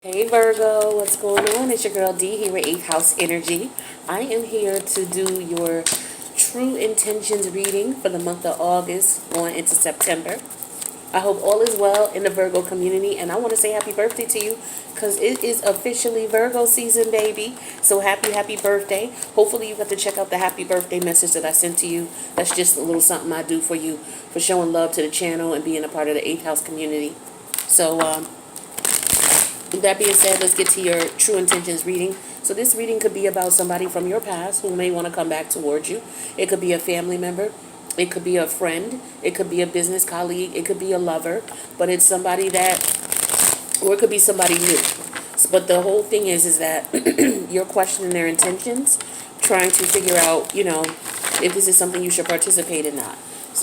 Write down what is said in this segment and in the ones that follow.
Hey Virgo, what's going on? It's your girl D here with 8th House Energy. I am here to do your true intentions reading for the month of August going into September. I hope all is well in the Virgo community, and I want to say happy birthday to you because it is officially Virgo season, baby. So happy birthday. Hopefully you got to check out the happy birthday message that I sent to you. That's just a little something I do for you for showing love to the channel and being a part of the 8th House community. So, with that being said, let's get to your true intentions reading. So this reading could be about somebody from your past who may want to come back towards you. It could be a family member. It could be a friend. It could be a business colleague. It could be a lover. But it's somebody that, or it could be somebody new. But the whole thing is that you're questioning their intentions, trying to figure out, if this is something you should participate in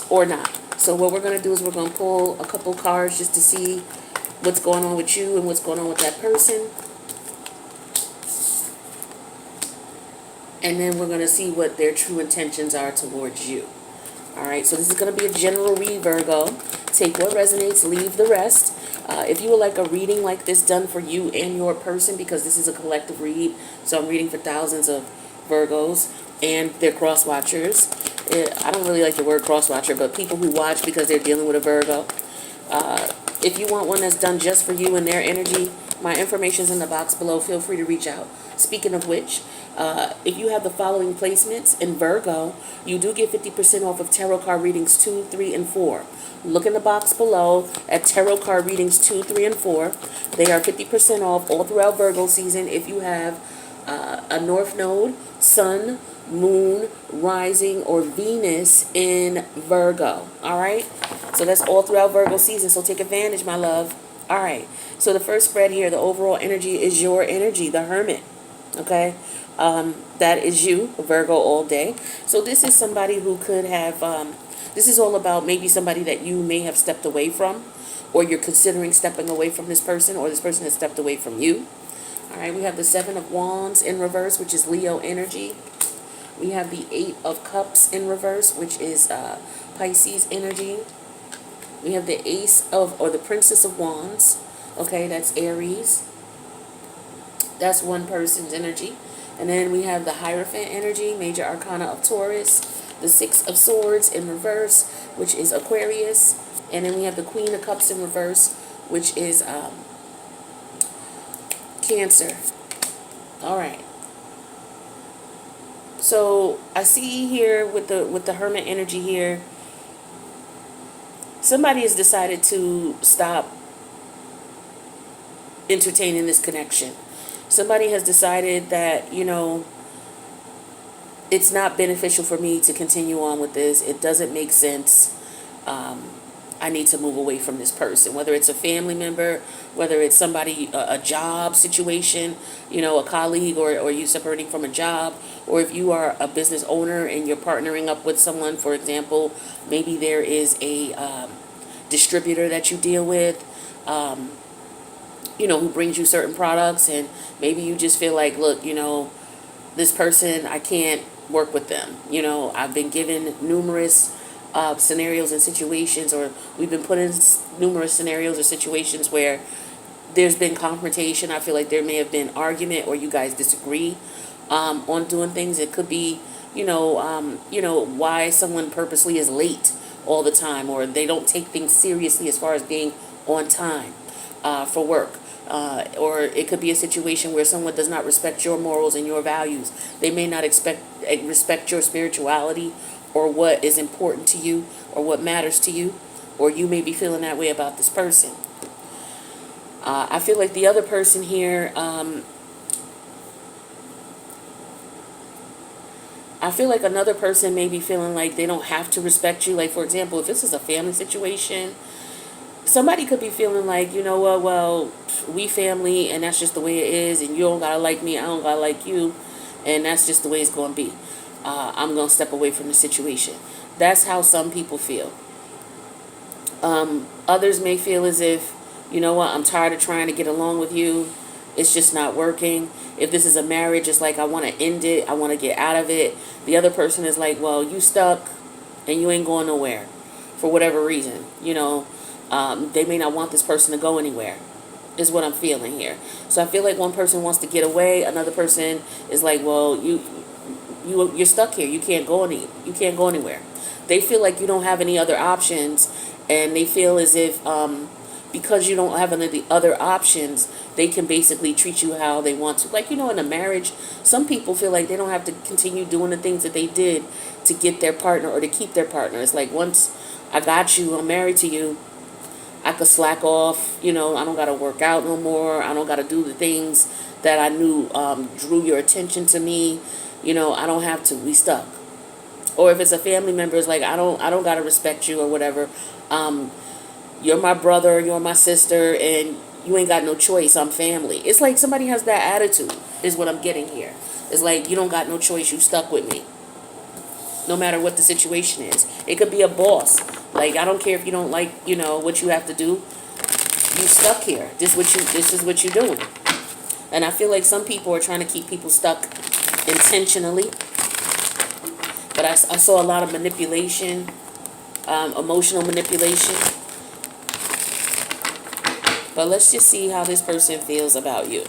or not. So what we're going to do is we're going to pull a couple cards just to see what's going on with you and what's going on with that person. And then we're going to see what their true intentions are towards you. Alright, so this is going to be a general read, Virgo. Take what resonates, leave the rest. If you would like a reading like this done for you and your person, because this is a collective read, so I'm reading for thousands of Virgos and their cross-watchers. I don't really like the word cross-watcher, but people who watch because they're dealing with a Virgo. If you want one that's done just for you and their energy, my information is in the box below. Feel free to reach out. Speaking of which, if you have the following placements in Virgo, you do get 50% off of tarot card readings 2, 3, and 4. Look in the box below at tarot card readings 2, 3, and 4. They are 50% off all throughout Virgo season if you have a North Node, Sun, Moon, Rising, or Venus in Virgo. All right? So that's all throughout Virgo season. So take advantage, my love. All right. So the first spread here, the overall energy is your energy, the Hermit. Okay? That is you, Virgo, all day. So this is somebody who could have, this is all about maybe somebody that you may have stepped away from, or you're considering stepping away from this person, or this person has stepped away from you. All right, we have the Seven of Wands in reverse, which is Leo energy. We have the Eight of Cups in reverse, which is Pisces energy. We have the Ace of, or the Princess of Wands. Okay, that's Aries. That's one person's energy. And then we have the Hierophant energy, Major Arcana of Taurus. The Six of Swords in reverse, which is Aquarius. And then we have the Queen of Cups in reverse, which is Cancer. All right. So I see here with the Hermit energy here, somebody has decided to stop entertaining this connection. Somebody has decided that, it's not beneficial for me to continue on with this. It doesn't make sense. I need to move away from this person, whether it's a family member, whether it's somebody, a job situation, a colleague, or you separating from a job, or if you are a business owner and you're partnering up with someone, for example, maybe there is a distributor that you deal with, who brings you certain products, and maybe you just feel like, look, this person, I can't work with them. I've been given numerous scenarios and situations, or we've been put in numerous scenarios or situations where there's been confrontation. I feel like there may have been argument, or you guys disagree on doing things. It could be, why someone purposely is late all the time, or they don't take things seriously as far as being on time for work. Or it could be a situation where someone does not respect your morals and your values. They may not respect your spirituality, or what is important to you, or what matters to you, or you may be feeling that way about this person. I feel like the other person here, I feel like another person may be feeling like they don't have to respect you. Like, for example, if this is a family situation, somebody could be feeling like, well, we family, and that's just the way it is, and you don't gotta like me, I don't gotta like you, and that's just the way it's gonna be. I'm gonna step away from the situation. That's how some people feel. Others may feel as if, I'm tired of trying to get along with you. It's just not working. If this is a marriage, it's like I want to end it. I want to get out of it. The other person is like, well, you stuck and you ain't going nowhere for whatever reason. They may not want this person to go anywhere. is what I'm feeling here. So I feel like one person wants to get away, another person is like, well, you're stuck here. You can't go anywhere. They feel like you don't have any other options, and they feel as if because you don't have any of the other options, they can basically treat you how they want to. Like, in a marriage, some people feel like they don't have to continue doing the things that they did to get their partner or to keep their partner. It's like, once I got you, I'm married to you, I could slack off. I don't got to work out no more. I don't got to do the things that I knew drew your attention to me. I don't have to. We stuck. Or if it's a family member, it's like, I don't got to respect you or whatever. You're my brother, you're my sister, and you ain't got no choice. I'm family. It's like somebody has that attitude, is what I'm getting here. It's like, you don't got no choice. You stuck with me, no matter what the situation is. It could be a boss. Like, I don't care if you don't like, what you have to do. You stuck here. This is what you're doing. And I feel like some people are trying to keep people stuck intentionally. But I saw a lot of manipulation, emotional manipulation. But let's just see how this person feels about you.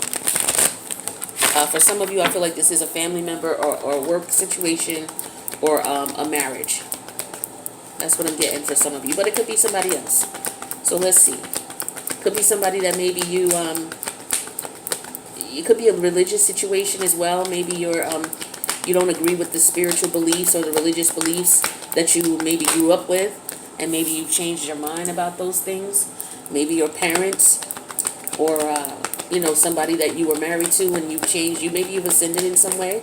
For some of you, I feel like this is a family member or a work situation or a marriage. That's what I'm getting for some of you. But it could be somebody else. So let's see. Could be somebody that maybe you, it could be a religious situation as well. Maybe you don't agree with the spiritual beliefs or the religious beliefs that you maybe grew up with. And maybe you changed your mind about those things. Maybe your parents or, somebody that you were married to and you changed. Maybe you've ascended in some way.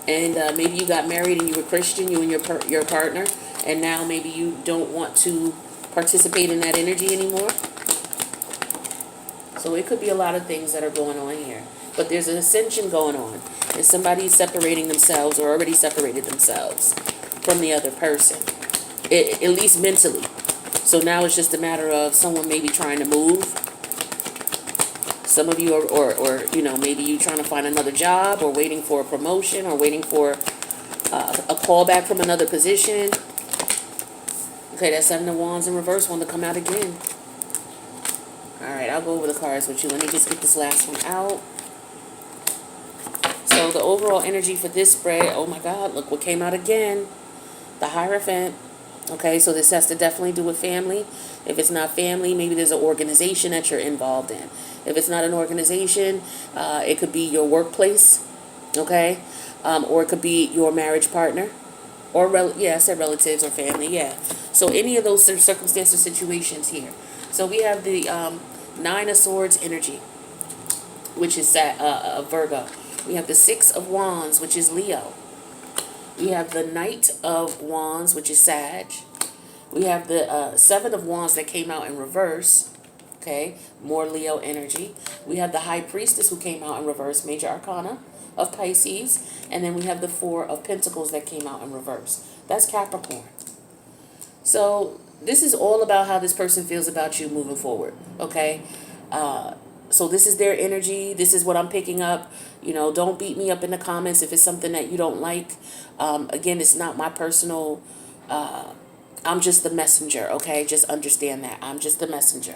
And maybe you got married and you were Christian, you and your partner. And now maybe you don't want to participate in that energy anymore. So it could be a lot of things that are going on here. But there's an ascension going on. And somebody's separating themselves or already separated themselves from the other person. At least mentally. So now it's just a matter of someone maybe trying to move. Some of you are, or maybe you trying to find another job or waiting for a promotion or waiting for a call back from another position. Okay, that Seven of Wands in reverse wanted to come out again. Alright, I'll go over the cards with you. Let me just get this last one out. So the overall energy for this spread, oh my God, look what came out again. The Hierophant. Okay, so this has to definitely do with family. If it's not family, maybe there's an organization that you're involved in. If it's not an organization, it could be your workplace, okay? Or it could be your marriage partner. Or, I said relatives or family, yeah. So any of those circumstances, situations here. So we have the Nine of Swords energy, which is Virgo. We have the Six of Wands, which is Leo. We have the Knight of Wands, which is Sag. We have the Seven of Wands that came out in reverse. Okay, more Leo energy. We have the High Priestess who came out in reverse, Major Arcana of Pisces. And then we have the Four of Pentacles that came out in reverse. That's Capricorn. So this is all about how this person feels about you moving forward. Okay, so this is their energy. This is what I'm picking up. Don't beat me up in the comments if it's something that you don't like. Again, it's not my personal, I'm just the messenger, okay? Just understand that. I'm just the messenger,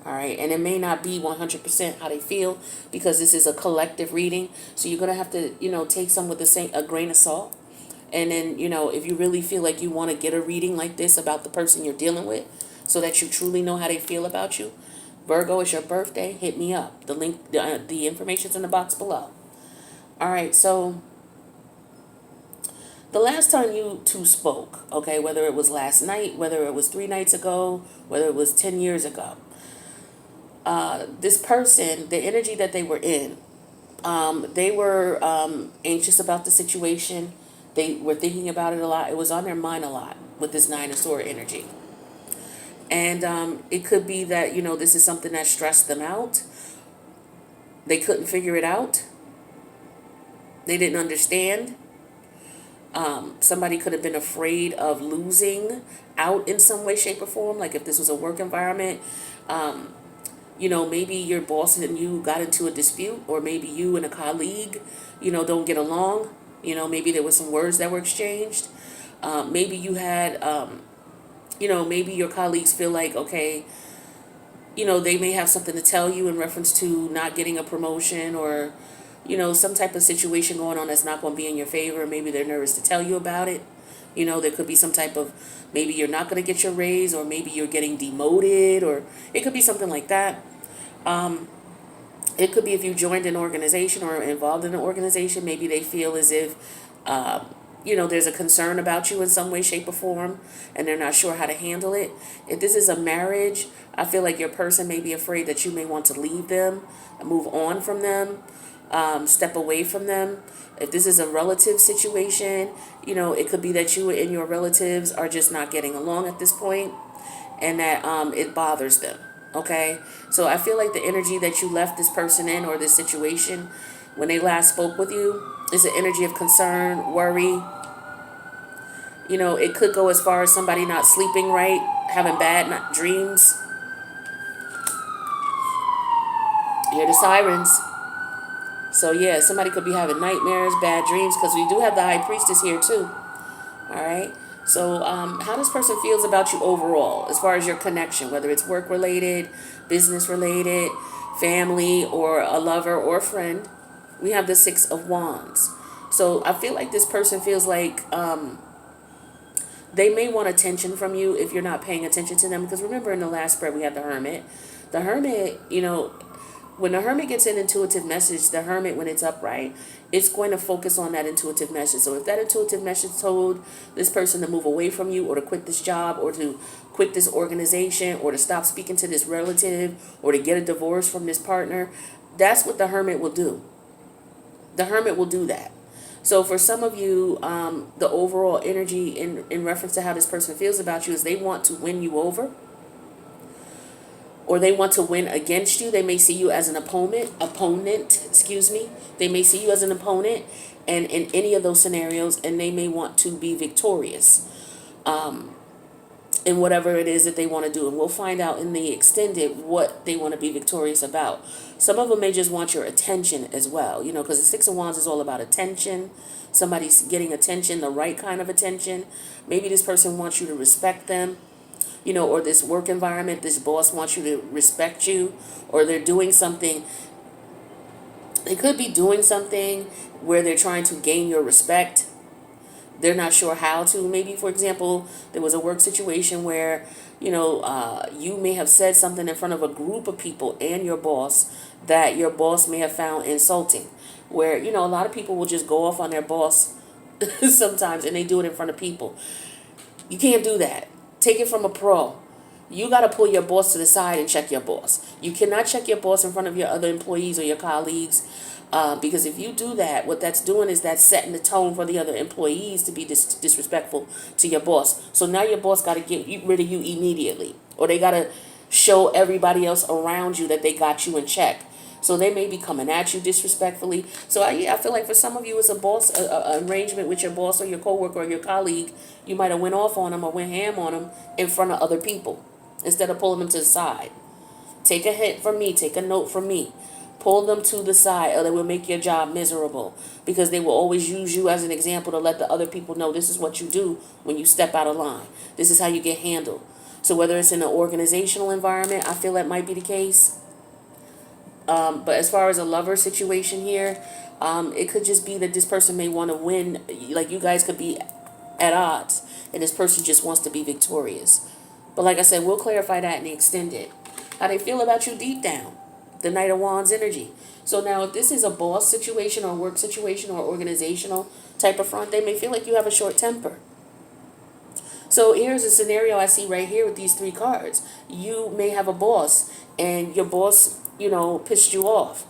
all right? And it may not be 100% how they feel because this is a collective reading. So you're going to have to, take some with a grain of salt. And then, if you really feel like you want to get a reading like this about the person you're dealing with so that you truly know how they feel about you, Virgo, it's your birthday, hit me up. The link, the information's in the box below. All right, so the last time you two spoke, okay, whether it was last night, whether it was 3 nights ago, whether it was 10 years ago, this person, the energy that they were in, they were anxious about the situation. They were thinking about it a lot. It was on their mind a lot with this Nine of Swords energy. And it could be that, this is something that stressed them out. They couldn't figure it out. They didn't understand. Somebody could have been afraid of losing out in some way, shape, or form. Like if this was a work environment, maybe your boss and you got into a dispute, or maybe you and a colleague, don't get along. Maybe there were some words that were exchanged. Maybe you had, maybe your colleagues feel like, okay, they may have something to tell you in reference to not getting a promotion, or, some type of situation going on that's not going to be in your favor. Maybe they're nervous to tell you about it. There could be some type of, maybe you're not going to get your raise, or maybe you're getting demoted, or it could be something like that. It could be if you joined an organization or involved in an organization, maybe they feel as if, there's a concern about you in some way, shape, or form, and they're not sure how to handle it. If this is a marriage, I feel like your person may be afraid that you may want to leave them, move on from them, step away from them. If this is a relative situation, it could be that you and your relatives are just not getting along at this point, and that it bothers them. Okay? So I feel like the energy that you left this person in, or this situation, when they last spoke with you, is an energy of concern, worry. It could go as far as somebody not sleeping right, having bad dreams. You hear the sirens. So yeah, somebody could be having nightmares, bad dreams, because we do have the High Priestess here too. All right. So how this person feels about you overall, as far as your connection, whether it's work related, business related, family, or a lover or a friend. We have the Six of Wands. So I feel like this person feels like they may want attention from you if you're not paying attention to them. Because remember, in the last spread, we had the Hermit. The Hermit, when the Hermit gets an intuitive message, the Hermit, when it's upright, it's going to focus on that intuitive message. So if that intuitive message told this person to move away from you, or to quit this job, or to quit this organization, or to stop speaking to this relative, or to get a divorce from this partner, that's what the Hermit will do. The Hermit will do that. So for some of you, the overall energy in reference to how this person feels about you is they want to win you over, or they want to win against you. They may see you as an opponent, They may see you as an opponent, and in any of those scenarios, and they may want to be victorious in whatever it is that they want to do. And we'll find out in the extended what they want to be victorious about. Some of them may just want your attention as well, because the Six of Wands is all about attention. Somebody's getting attention, the right kind of attention. Maybe this person wants you to respect them, or this work environment, this boss wants you to respect you, or they're doing something. They could be doing something where they're trying to gain your respect. They're not sure how to. Maybe, for example, there was a work situation where, you may have said something in front of a group of people and your boss that your boss may have found insulting. Where, a lot of people will just go off on their boss sometimes, and they do it in front of people. You can't do that. Take it from a pro. You got to pull your boss to the side and check your boss. You cannot check your boss in front of your other employees or your colleagues. Because if you do that, what that's doing is that's setting the tone for the other employees to be disrespectful to your boss. So now your boss got to get rid of you immediately, or they got to show everybody else around you that they got you in check. So they may be coming at you disrespectfully. So I feel like for some of you, it's a arrangement with your boss or your coworker or your colleague. You might have went off on them or went ham on them in front of other people instead of pulling them to the side. Take a hint from me. Take a note from me. Pull them to the side, or they will make your job miserable, because they will always use you as an example to let the other people know this is what you do when you step out of line. This is how you get handled. So whether it's in an organizational environment, I feel that might be the case. But as far as a lover situation here, it could just be that this person may want to win. Like, you guys could be at odds, and this person just wants to be victorious. But like I said, we'll clarify that in the extended. How they feel about you deep down. The Knight of Wands energy. So now if this is a boss situation or work situation or organizational type of front, they may feel like you have a short temper. So here's a scenario I see right here with these three cards. You may have a boss, and your boss, pissed you off.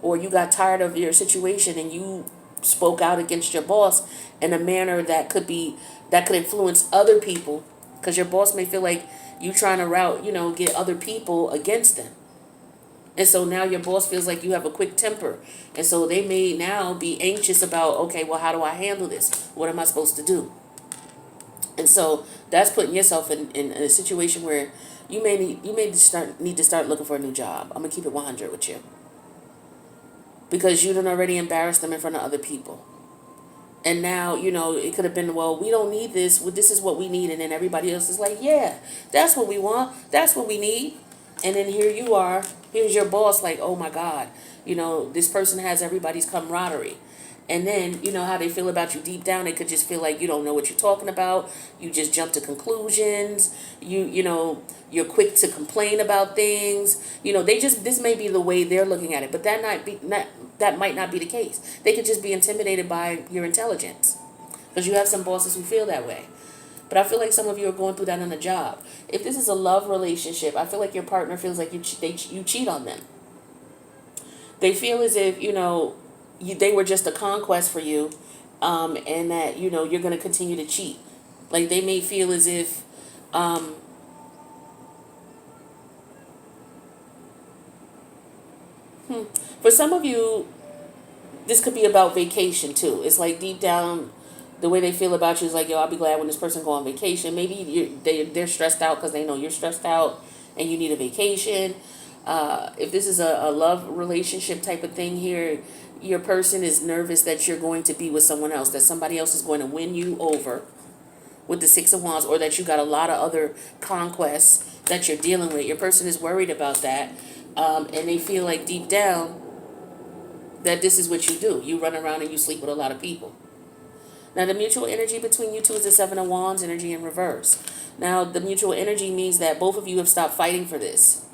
Or you got tired of your situation and you spoke out against your boss in a manner that could influence other people, because your boss may feel like you trying to get other people against them. And so now your boss feels like you have a quick temper. And so they may now be anxious about, okay, well, how do I handle this? What am I supposed to do? And so that's putting yourself in a situation where you may need to start looking for a new job. I'm going to keep it 100 with you. Because you done already embarrassed them in front of other people. And now, it could have been, well, we don't need this. Well, this is what we need. And then everybody else is like, yeah, that's what we want. That's what we need. And then here you are, here's your boss like, oh my God, this person has everybody's camaraderie. And then, you know how they feel about you deep down. They could just feel like you don't know what you're talking about. You just jump to conclusions. You're quick to complain about things. This may be the way they're looking at it, but that might not be the case. They could just be intimidated by your intelligence, because you have some bosses who feel that way. But I feel like some of you are going through that on a job. If this is a love relationship, I feel like your partner feels like you cheat on them. They feel as if, they were just a conquest for you, and that, you're going to continue to cheat. Like, they may feel as if, for some of you, this could be about vacation too. It's like deep down, the way they feel about you is like, yo, I'll be glad when this person go on vacation. Maybe they're stressed out because they know you're stressed out and you need a vacation. If this is a love relationship type of thing here, your person is nervous that you're going to be with someone else, that somebody else is going to win you over with the Six of Wands, or that you got a lot of other conquests that you're dealing with. Your person is worried about that, and they feel like deep down that this is what you do. You run around and you sleep with a lot of people. Now, the mutual energy between you two is the Seven of Wands energy in reverse. Now, the mutual energy means that both of you have stopped fighting for this.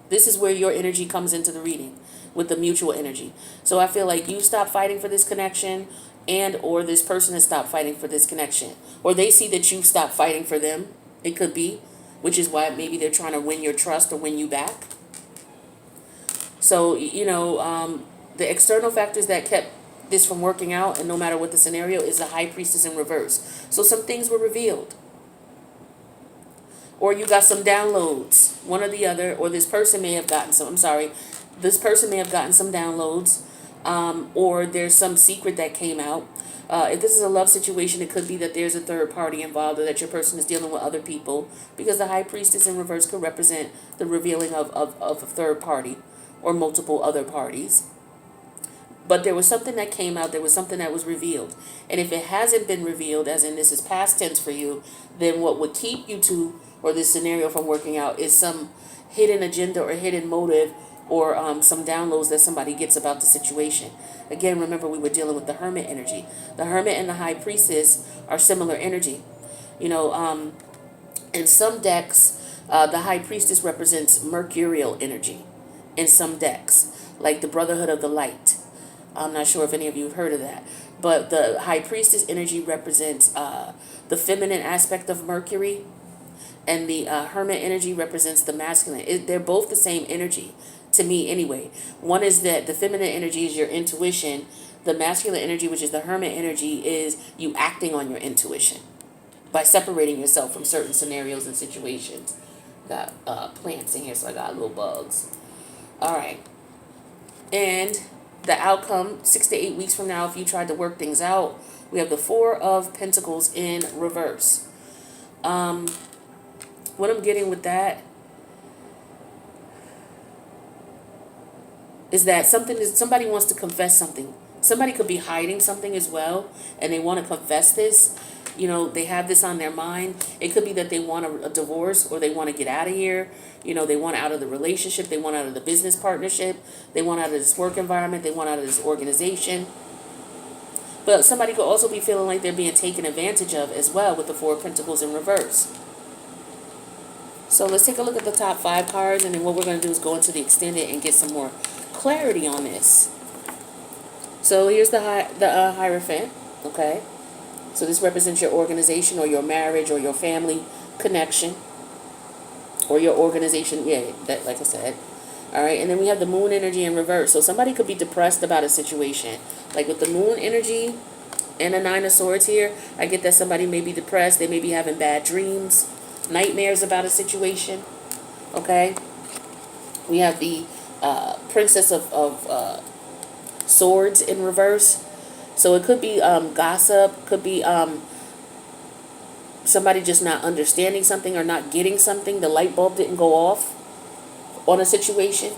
This is where your energy comes into the reading, with the mutual energy. So I feel like you stopped fighting for this connection, and or this person has stopped fighting for this connection. Or they see that you've stopped fighting for them. It could be, which is why maybe they're trying to win your trust or win you back. So, the external factors that kept this from working out, and no matter what the scenario, is the High Priestess in reverse. So some things were revealed. Or you got some downloads, one or the other, or this person may have gotten some downloads, or there's some secret that came out. If this is a love situation, it could be that there's a third party involved, or that your person is dealing with other people, because the High Priestess in reverse could represent the revealing of a third party or multiple other parties. But there was something that came out, there was something that was revealed. And if it hasn't been revealed, as in this is past tense for you, then what would keep you two or this scenario from working out is some hidden agenda or hidden motive, or some downloads that somebody gets about the situation. Again, remember, we were dealing with the Hermit energy. The Hermit and the High Priestess are similar energy. In some decks, the High Priestess represents mercurial energy. In some decks, like the Brotherhood of the Light. I'm not sure if any of you have heard of that. But the High Priestess energy represents the feminine aspect of Mercury. And the Hermit energy represents the masculine. They're both the same energy, to me anyway. One is that the feminine energy is your intuition. The masculine energy, which is the Hermit energy, is you acting on your intuition by separating yourself from certain scenarios and situations. Got plants in here, so I got little bugs. All right. And the outcome, 6 to 8 weeks from now, if you tried to work things out, we have the Four of Pentacles in reverse. What I'm getting with that is that somebody wants to confess something. Somebody could be hiding something as well, and they want to confess this. They have this on their mind. It could be that they want a divorce, or they want to get out of here. They want out of the relationship. They want out of the business partnership. They want out of this work environment. They want out of this organization. But somebody could also be feeling like they're being taken advantage of as well, with the Four of Pentacles in reverse. So let's take a look at the top 5 cards, and then what we're going to do is go into the extended and get some more clarity on this. So here's the Hierophant, okay? So this represents your organization, or your marriage, or your family connection, or your organization. Yeah, that, like I said. All right, and then we have the Moon energy in reverse. So somebody could be depressed about a situation. Like with the Moon energy and the Nine of Swords here, I get that somebody may be depressed. They may be having bad dreams, nightmares about a situation. Okay, we have the Princess of Swords in reverse. So it could be gossip, could be somebody just not understanding something or not getting something. The light bulb didn't go off on a situation,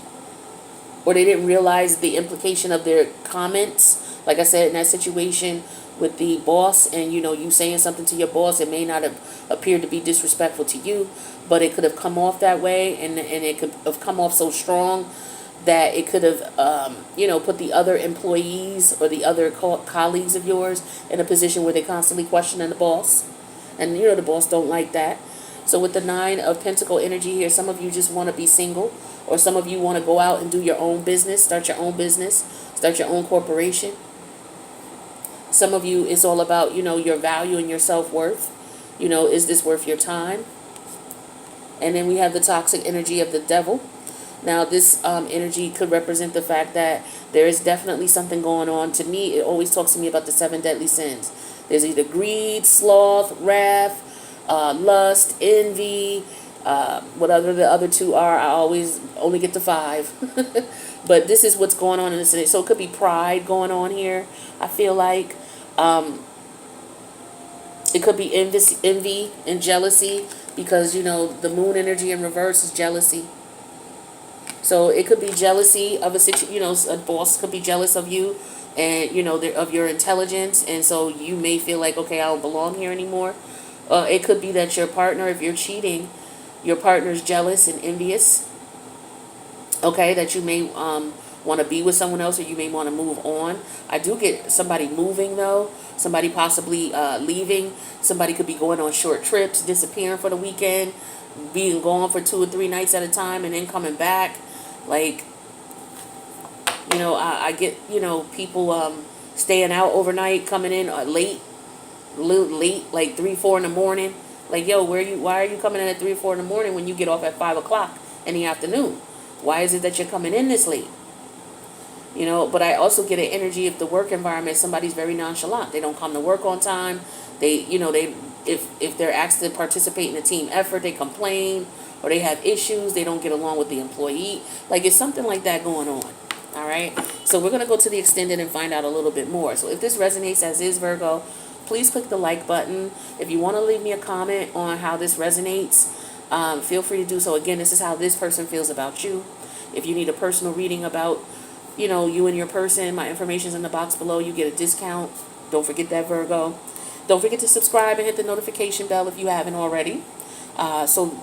or they didn't realize the implication of their comments. Like I said, in that situation, with the boss, and you saying something to your boss. It may not have appeared to be disrespectful to you, but it could have come off that way, and it could have come off so strong that it could have put the other employees or the other colleagues of yours in a position where they're constantly questioning the boss, and the boss don't like that. So with the 9 of Pentacle energy here, some of you just want to be single, or some of you want to go out and do your own business, start your own business, start your own corporation. Some of you, it's all about, your value and your self-worth. Is this worth your time? And then we have the toxic energy of the devil. Now, this energy could represent the fact that there is definitely something going on. To me, it always talks to me about the 7 deadly sins. There's either greed, sloth, wrath, lust, envy, whatever the other 2 are. I always only get to 5. But this is what's going on in this. So it could be pride going on here, I feel like. It could be envy and jealousy, because, the moon energy in reverse is jealousy. So it could be jealousy of a situation. A boss could be jealous of you, and, of your intelligence. And so you may feel like, okay, I don't belong here anymore. It could be that your partner, if you're cheating, your partner's jealous and envious. Okay, that you may want to be with someone else, or you may want to move on. I do get somebody moving, though. Somebody possibly leaving. Somebody could be going on short trips, disappearing for the weekend, being gone for 2 or 3 nights at a time, and then coming back. Like, I get, people staying out overnight, coming in late, like 3, 4 in the morning. Like, yo, why are you coming in at 3 or 4 in the morning when you get off at 5 o'clock in the afternoon? Why is it that you're coming in this late? But I also get an energy of the work environment. Somebody's very nonchalant. They don't come to work on time. If they're asked to participate in a team effort, they complain, or they have issues. They don't get along with the employee. Like, it's something like that going on. All right. So we're going to go to the extended and find out a little bit more. So if this resonates as is, Virgo, please click the like button. If you want to leave me a comment on how this resonates, feel free to do so. Again, this is how this person feels about you. If you need a personal reading about, you and your person, my information is in the box below. You get a discount. Don't forget that, Virgo. Don't forget to subscribe and hit the notification bell if you haven't already. So,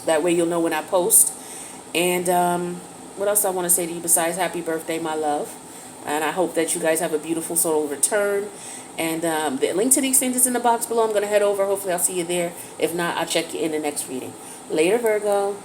that way you'll know when I post. And what else I want to say to you besides happy birthday, my love. And I hope that you guys have a beautiful solar return. And the link to the extended is in the box below. I'm going to head over. Hopefully I'll see you there. If not, I'll check you in the next reading. Later, Virgo.